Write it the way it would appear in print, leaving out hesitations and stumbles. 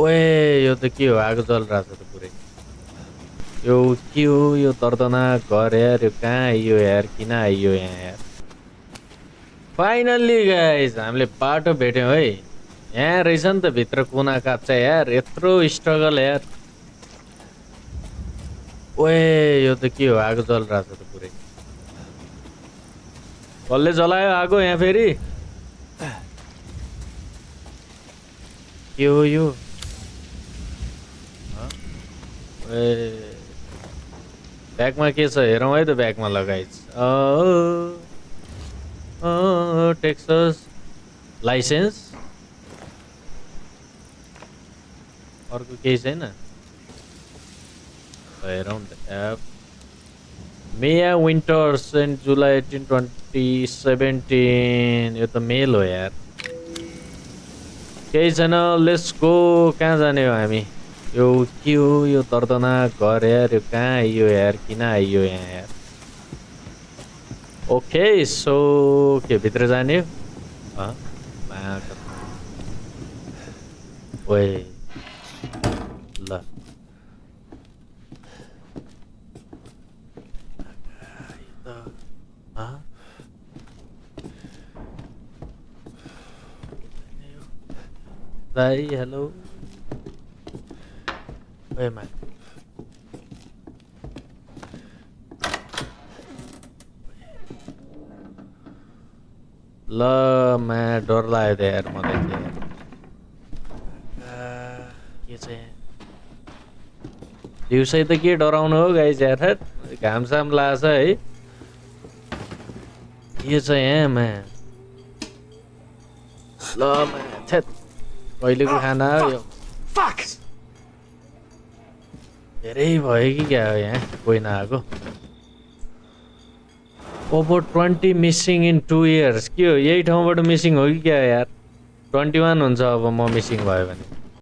ओए यो त के हो आगो जलिरहेछ त पुरै यो के हो यो दर्दनाक घर यार यो कहाँ आइयो यार किन आइयो यहाँ यार फाइनल्ली गाइस हामीले बाटो भेट्यौँ है यहाँ रहेछ नि त भित्र कुना काप्चा यार यत्रो स्ट्रगल यार ओए यो त के हो आगो जलिरहेछ त पुरै कसले जलायो आगो यहाँ फेरि के हो यो ए ब्यागमा के छ हेरौँ है त ब्यागमा लगाइछ टेक्सस लाइसेन्स अर्को केही छैन हेरौँ त एप मेया विन्टर्स एन्ड जुलाई 18 2017 यो त मेल हो यार केही छैन लेट्स गो कहाँ जाने हो हामी यो के हो यो दर्दनाक घर यार यो कहाँ आइयो यार किन आइयो यहाँ यार ओके सो के भित्र जाने हो ओए ल भाइ हेलो ओए मा ल मा डर लाग्यो त यार मलाई के छ यहाँ दिउँसै त के डराउनु हो गाइस यार घामसाम लाग्छ है के छ यहाँ मा ल मा छेत कहिलेको खाना हो यो धेरै भयो कि क्या हो यहाँ कोही नआएको ओभर 20 मिसिङ इन 2 years के हो यही ठाउँबाट मिसिङ हो कि क्या यार 21 हुन्छ अब म मिसिङ भयो भने